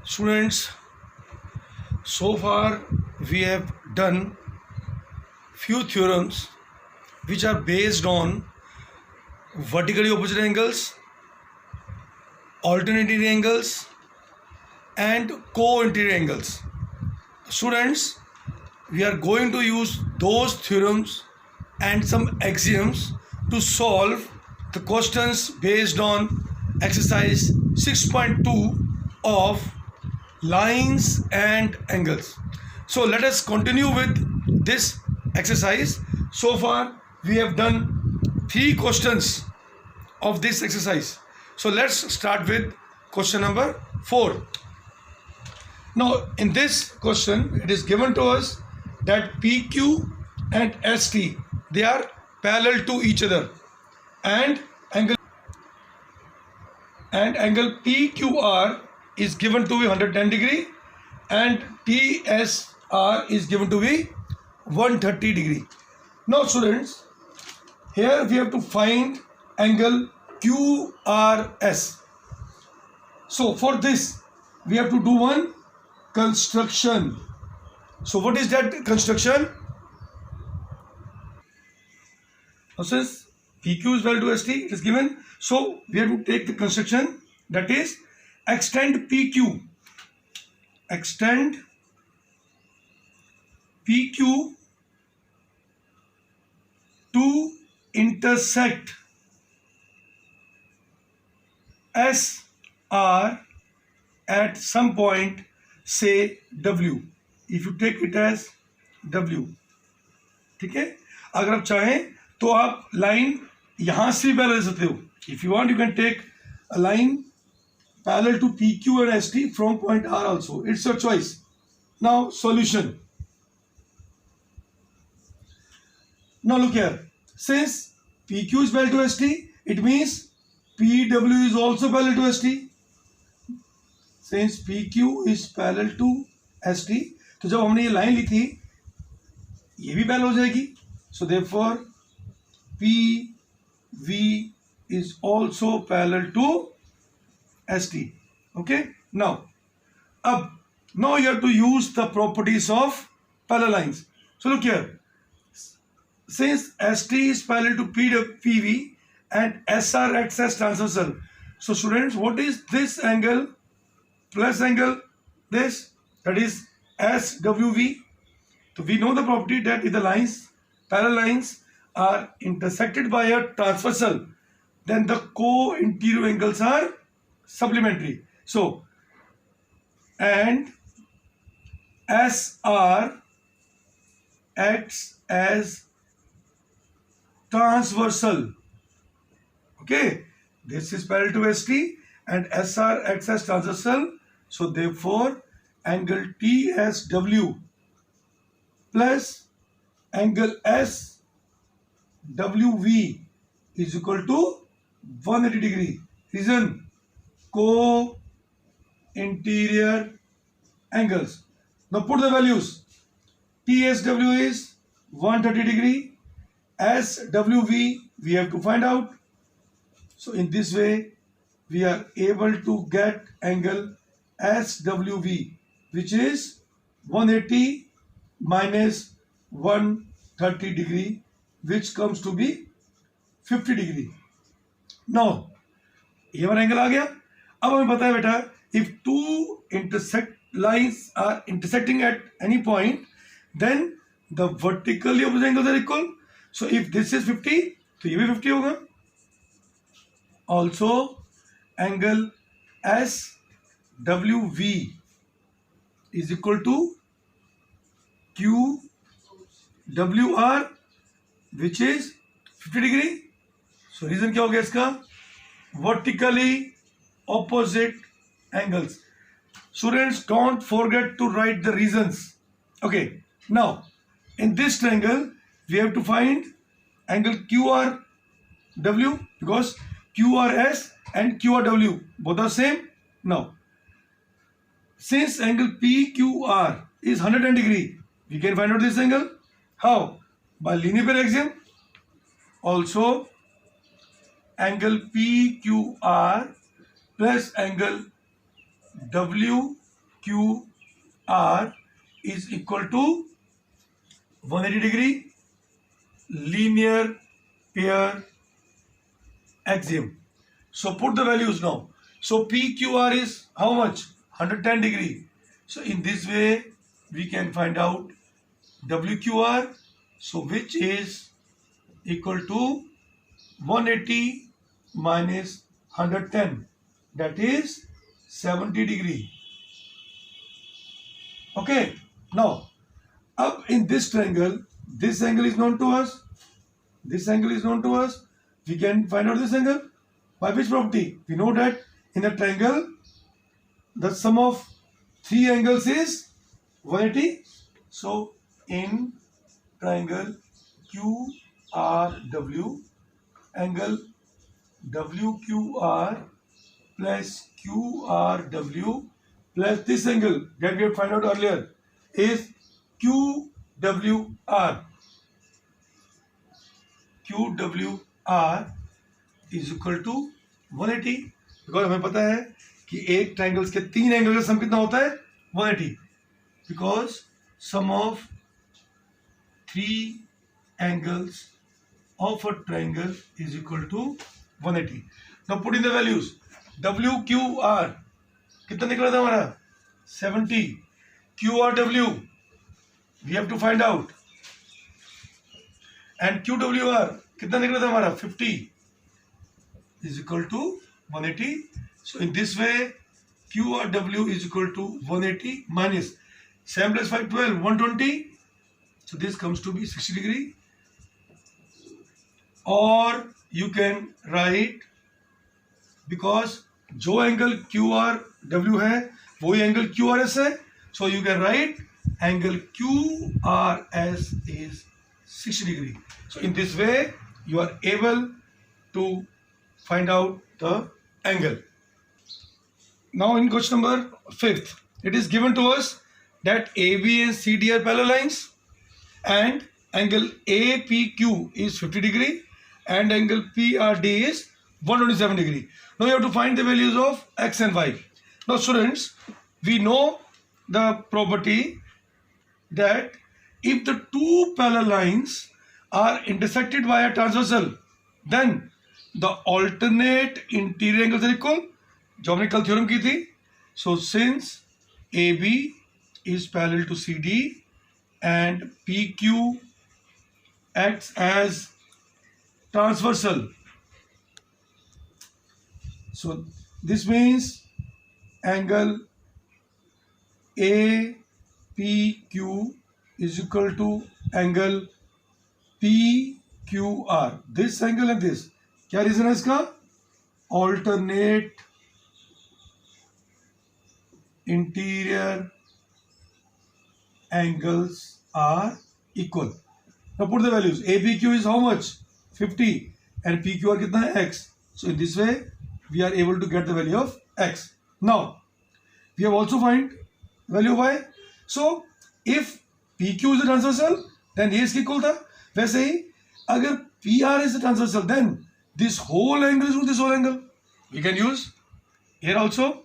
Students, so far we have done few theorems which are based on vertically opposite angles, alternating angles and co-interior angles. Students, we are going to use those theorems and some axioms to solve the questions based on exercise 6.2 of lines and angles. So let us continue with this exercise. So far we have done 3 questions of this exercise. So let's start with question number 4. Now in this question it is given to us that PQ and ST, they are parallel to each other, and angle PQR is given to be 110 degree and TSR is given to be 130 degree. Now students, here we have to find angle QRS. So for this we have to do one construction. So what is that construction? Now since PQ is equal to ST, it is given. So we have to take the construction, that is extend PQ. Extend PQ to intersect SR at some point, say W. If you take it as W, ठीक है. अगर आप चाहें तो आप line यहाँ से भी पैरेलल ले सकते हो. If you want, you can take a line parallel to PQ and ST from point R also. It's your choice. Now solution. Now look here. Since PQ is parallel to ST, it means PW is also parallel to ST. Since PQ is parallel to ST, तो जब हमने ये line ली थी ये भी parallel हो जाएगी. So therefore PV is also parallel to ST. Okay. Now you have to use the properties of parallel lines. So look here. Since ST is parallel to PV and SR acts as transversal. So students, what is this angle plus angle this? That is SWV. So we know the property that if the parallel lines are intersected by a transversal, then the co-interior angles are supplementary. So, and SR acts as transversal. Okay, this is parallel to ST and SR acts as transversal. So therefore angle TSW plus angle SWV is equal to 180 degree. Reason, co-interior angles. Now put the values. TSW is 130 degree. SWV we have to find out. So in this way we are able to get angle SWV, which is 180 minus 130 degree, which comes to be 50 degree. Now ये वाला angle आ गया. अब हमें पता है बेटा, if two lines are intersecting at any point, then the vertically opposite angles are equal. So if this is 50, तो ये भी 50 होगा. Also angle SWV is equal to QWR, which is 50 degree. So reason क्या हो गया इसका? Vertically opposite angles. Students, don't forget to write the reasons. Okay. Now in this triangle we have to find angle QRW, because QRS and QRW both are same. Now since angle PQR is 110 degree, we can find out this angle. How? By linear pair axiom. Also angle PQR plus angle WRS QR is equal to 180 degree linear pair axiom. So put the values now. So PQR is how much? 110 degree. So in this way we can find out WQR, so which is equal to 180 minus 110, that is 70 degree. Okay, now up in this triangle, this angle is known to us, this angle is known to us, we can find out this angle by which property? We know that in a triangle the sum of three angles is 180. So in triangle QRW, angle WQR plus QRW plus this angle that we have found out earlier is QWR. QWR is equal to 180, because हमें पता है कि एक triangles के तीन angle का सम कितना होता है 180, because sum of three angles of a triangle is equal to 180. Now put in the values. WQR कितना निकला था हमारा 70. QRW we have to find out, and QWR कितना निकला था हमारा 50 is equal to 180. So in this way QRW is equal to 180 minus 7 plus 5 12 120. So this comes to be 60 degree. Or you can write, because जो angle QRW है वही angle QRS है, so you can write angle QRS is 60 degree. So in this way you are able to find out the angle. Now in question number 5th, it is given to us that AB and CD are parallel lines and angle APQ is 50 degree and angle PRD is 127 degree. Now you have to find the values of X and Y. Now students, we know the property that if the two parallel lines are intersected by a transversal, then the alternate interior angles are equal, जो हमने कल theorem की थी. So since AB is parallel to CD and PQ acts as transversal, so this means angle APQ is equal to angle PQR. This angle and this, क्या reason है इसका? Alternate interior angles are equal. Now put the values. APQ is how much? 50 and PQR कितना है? X. So in this way we are able to get the value of X. Now we have also find value of Y. So if PQ is a transversal, then ये इसके equal था. वैसे ही अगर PR is a transversal, then this whole angle is with this whole angle. We can use here also.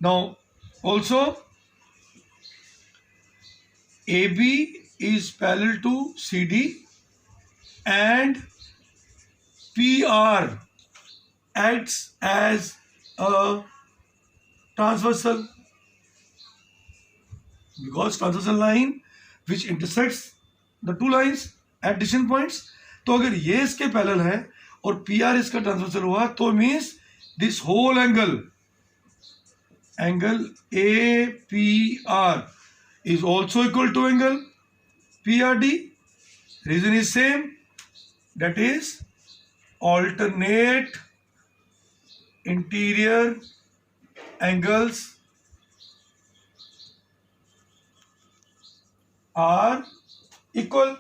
Now also AB is parallel to CD and PR acts as a transversal, because transversal line which intersects the two lines at distant points. तो अगर ये इसके parallel है और PR इसका transversal हुआ तो means this whole angle APR is also equal to angle PRD. Reason is same, that is alternate interior angles are equal.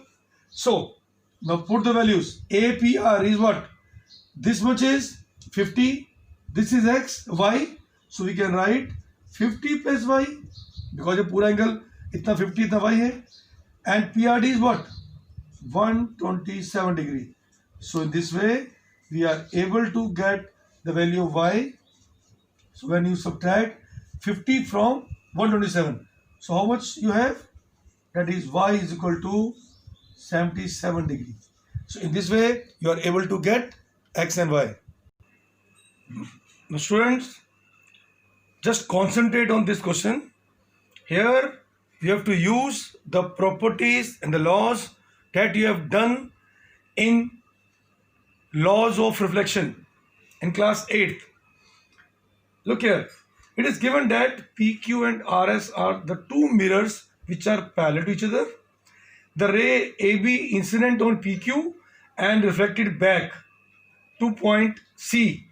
So now put the values. APR is what? This much is 50, this is X, Y. So we can write 50 plus Y, because ये पूरा angle इतना 50 इतना Y है, and PRD is what? 127 degree. So in this way we are able to get the value of Y. So when you subtract 50 from 127. So how much you have? That is y is equal to 77 degree. So in this way you are able to get x and y. Now students, just concentrate on this question. Here you have to use the properties and the laws that you have done in laws of reflection in class 8th. Look here, it is given that PQ and RS are the two mirrors which are parallel to each other. The ray AB incident on PQ and reflected back to point C,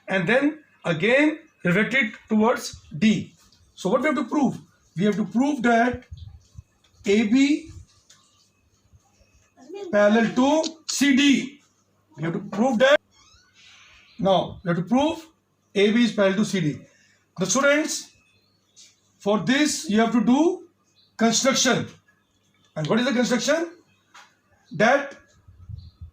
and then again reflected towards D. So what we have to prove? We have to prove that AB parallel to CD. We have to prove that. Now we have to prove AB is parallel to CD. The students, for this you have to do construction. And what is the construction? That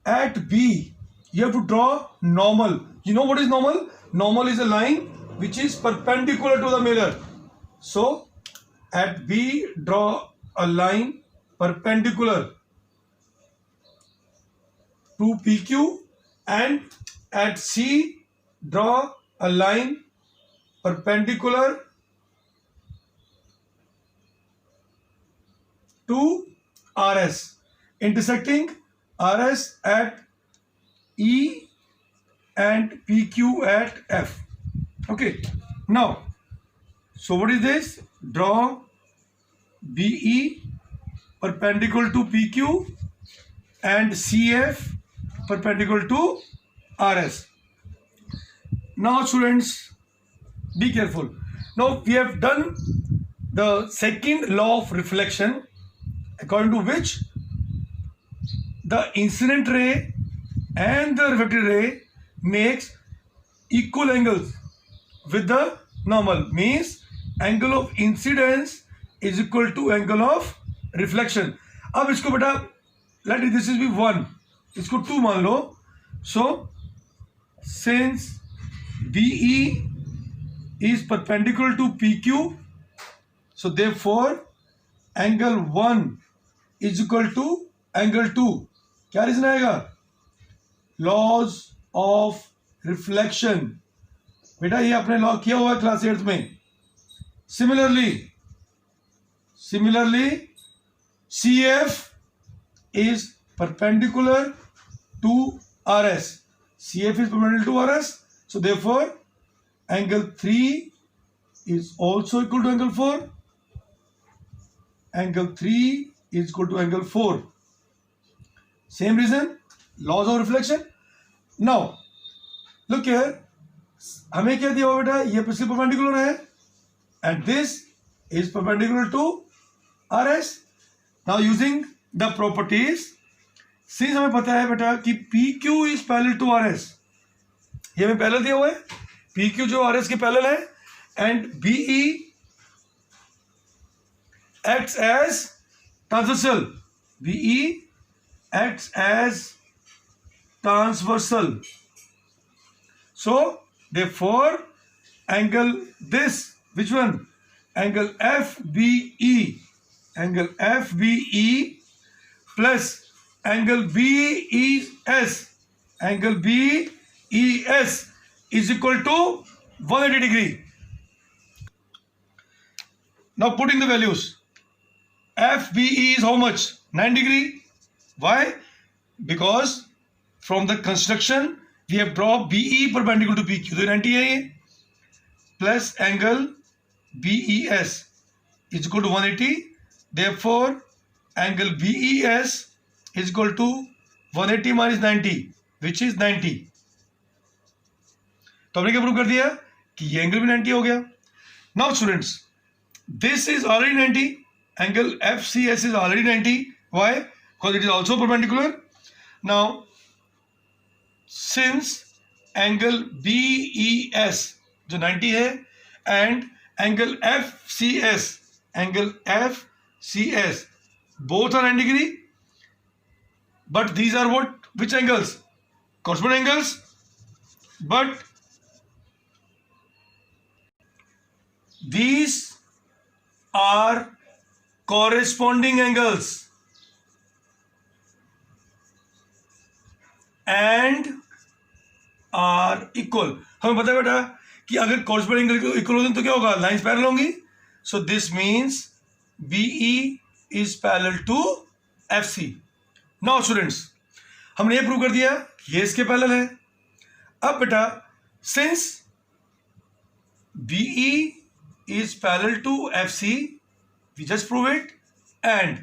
at B you have to draw normal. You know what is normal? Normal is a line which is perpendicular to the mirror. So at B draw a line perpendicular to PQ, and at C draw a line perpendicular to RS, intersecting RS at E and PQ at F. Okay, now, so what is this? Draw BE perpendicular to PQ and CF perpendicular to RS. Now students, be careful. Now we have done the second law of reflection, according to which the incident ray and the reflected ray makes equal angles with the normal, means angle of incidence is equal to angle of reflection. अब इसको बेटा let this is be 1, इसको 2 मान लो. So since BE is perpendicular to PQ, so therefore angle 1 is equal to angle 2. क्या reason आएगा? Laws of reflection. बेटा ये आपने लॉ किया हुआ है क्लास 8th में. Similarly CF is perpendicular to RS. CF is perpendicular to RS. So therefore angle 3 is also equal to angle 4. Angle 3 is equal to angle 4. Same reason, laws of reflection. Now look here, हमें क्या दिया हुआ बेटा? ये इसके perpendicular है, and this is perpendicular to RS. Now using the properties, since हमें पता है बेटा कि PQ is parallel to RS, ये हमें पैरेलल दिया हुआ है, PQ जो RS के पैरेलल है, and BE acts as transversal. BE acts as transversal. So therefore angle this, which one? Angle FBE plus angle BES, angle BES is equal to 180 degree. Now putting the values, FBE is how much? 9 degree. Why? Because from the construction we have drawn BE perpendicular to PQ, तो 90 है ये, plus angle BES is equal to 180. Therefore angle BES is equal to 180 minus 90, which is 90. तो हमने क्या prove कर दिया कि ये एंगल भी 90 हो गया. Now students, this is already 90. Angle FCS is already 90. Why? Because it is also perpendicular. Now since angle BES जो 90 है and angle FCS both are 90 degree, but these are what? Which angles? Corresponding angles. But these are corresponding angles and are equal. हमें पता है बेटा कि अगर corresponding angle equal होते हैं तो क्या होगा, लाइन्स पैरेलल होंगी. So this means BE is parallel to FC. Now students, हमने ये प्रूव कर दिया ये इसके पैरेलल है. अब बेटा since BE is parallel to FC, we just prove it, and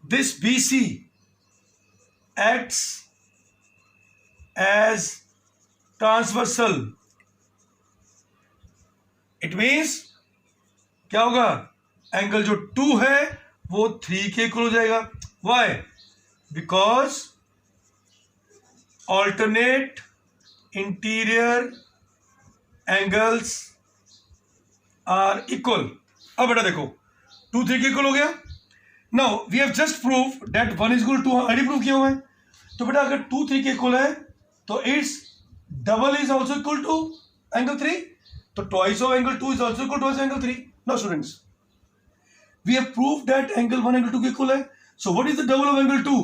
this BC acts as transversal. It means क्या होगा, एंगल जो 2 है वो 3 के इक्वल हो जाएगा. Why? Because alternate interior angles are equal. अब बेटा देखो 2 3 के इक्वल हो गया. Now we have just prove that 1 is equal to, already prove किया हुआ है. तो बेटा अगर 2 3 के इक्वल है तो it's double is also equal to angle 3. So twice of angle 2 is also equal to twice angle 3. Now students, we have proved that angle 1 angle 2 के equal है. So what is the double of angle 2?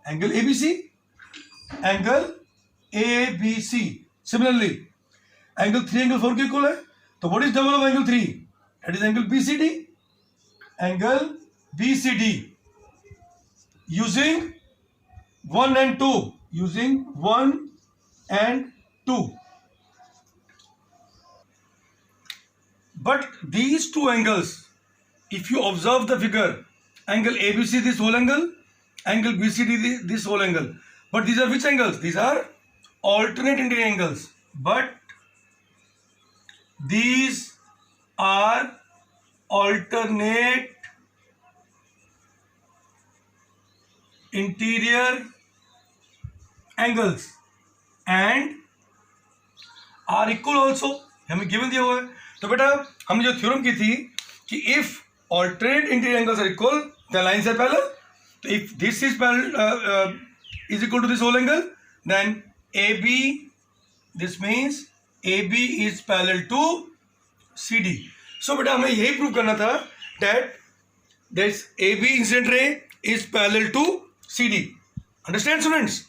Angle ABC. Angle ABC. Similarly, angle 3 angle 4 के equal है. So what is double of angle 3? That is angle BCD. Angle BCD. Using 1 and 2. Using 1 and 2. But these two angles, if you observe the figure, angle ABC this whole angle, angle BCD this whole angle. But these are which angles? These are alternate interior angles. But these are alternate interior angles and are equal also. हमें given दिया हुआ है. तो बेटा हमने जो theorem की थी कि if alternate interior angles are equal the lines are parallel. तो if this is parallel is equal to this whole angle then AB, this means AB is parallel to CD. So बेटा हमें यही prove करना था that this AB incident ray is parallel to CD. Understand students?